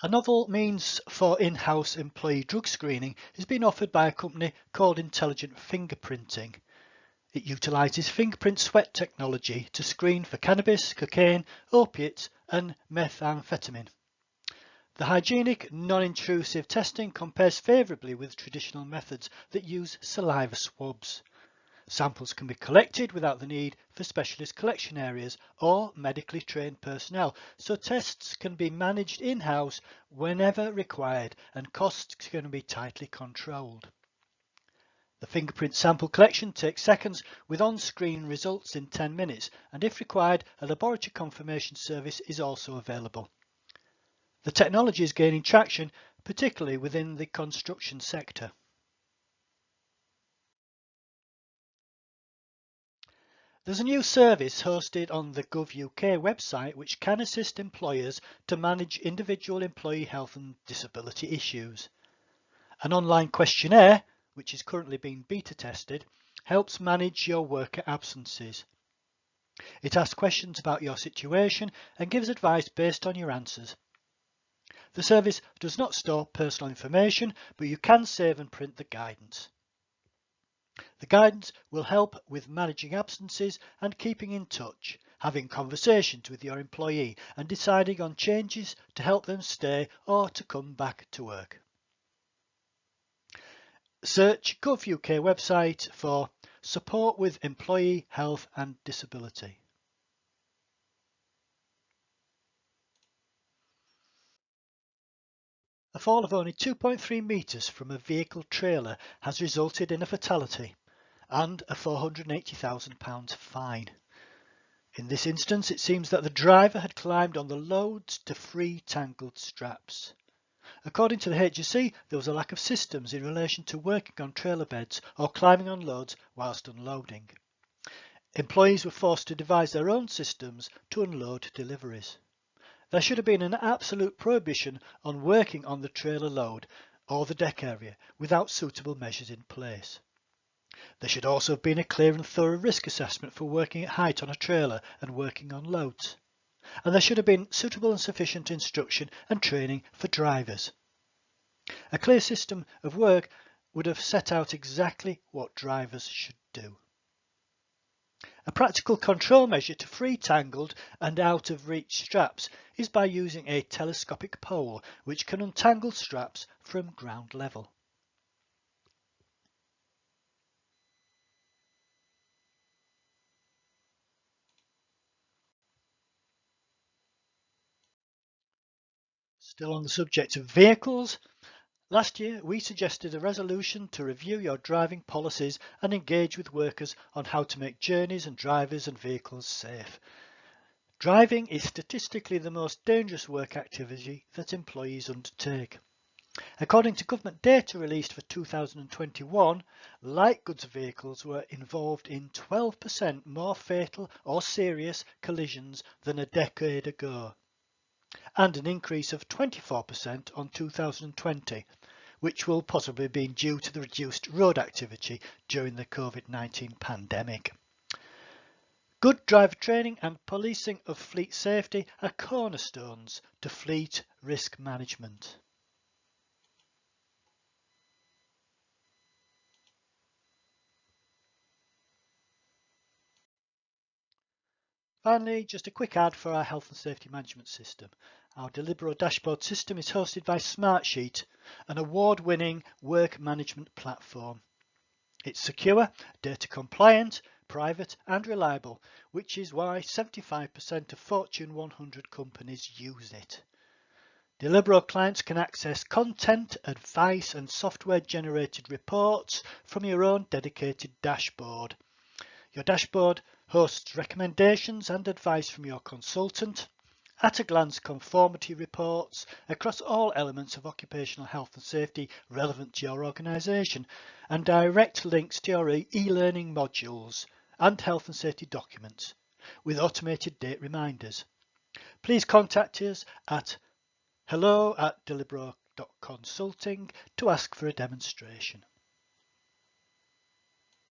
A novel means for in-house employee drug screening is being offered by a company called Intelligent Fingerprinting. It utilises fingerprint sweat technology to screen for cannabis, cocaine, opiates and methamphetamine. The hygienic, non-intrusive testing compares favourably with traditional methods that use saliva swabs. Samples can be collected without the need for specialist collection areas or medically trained personnel, so tests can be managed in-house whenever required and costs can be tightly controlled. The fingerprint sample collection takes seconds with on-screen results in 10 minutes, and if required, a laboratory confirmation service is also available. The technology is gaining traction, particularly within the construction sector. There's a new service hosted on the Gov.uk website which can assist employers to manage individual employee health and disability issues. An online questionnaire, which is currently being beta tested, helps manage your worker absences. It asks questions about your situation and gives advice based on your answers. The service does not store personal information, but you can save and print the guidance. The guidance will help with managing absences and keeping in touch, having conversations with your employee and deciding on changes to help them stay or to come back to work. Search Gov.uk website for Support with Employee Health and Disability. A fall of only 2.3 metres from a vehicle trailer has resulted in a fatality and a £480,000 fine. In this instance, it seems that the driver had climbed on the loads to free tangled straps. According to the HSE, there was a lack of systems in relation to working on trailer beds or climbing on loads whilst unloading. Employees were forced to devise their own systems to unload deliveries. There should have been an absolute prohibition on working on the trailer load or the deck area without suitable measures in place. There should also have been a clear and thorough risk assessment for working at height on a trailer and working on loads. And there should have been suitable and sufficient instruction and training for drivers. A clear system of work would have set out exactly what drivers should do. A practical control measure to free tangled and out of reach straps is by using a telescopic pole which can untangle straps from ground level. Still on the subject of vehicles, last year we suggested a resolution to review your driving policies and engage with workers on how to make journeys and drivers and vehicles safe. Driving is statistically the most dangerous work activity that employees undertake. According to government data released for 2021, light goods vehicles were involved in 12% more fatal or serious collisions than a decade ago, and an increase of 24% on 2020, which will possibly be due to the reduced road activity during the COVID-19 pandemic. Good driver training and policing of fleet safety are cornerstones to fleet risk management. Finally, just a quick ad for our health and safety management system. Our Delibero dashboard system is hosted by Smartsheet, an award-winning work management platform. It's secure, data compliant, private and reliable, which is why 75% of Fortune 100 companies use it. Delibero clients can access content, advice and software-generated reports from your own dedicated dashboard. Your dashboard hosts recommendations and advice from your consultant, at-a-glance conformity reports across all elements of occupational health and safety relevant to your organisation, and direct links to your e-learning modules and health and safety documents with automated date reminders. Please contact us at hello@delibero.consulting to ask for a demonstration.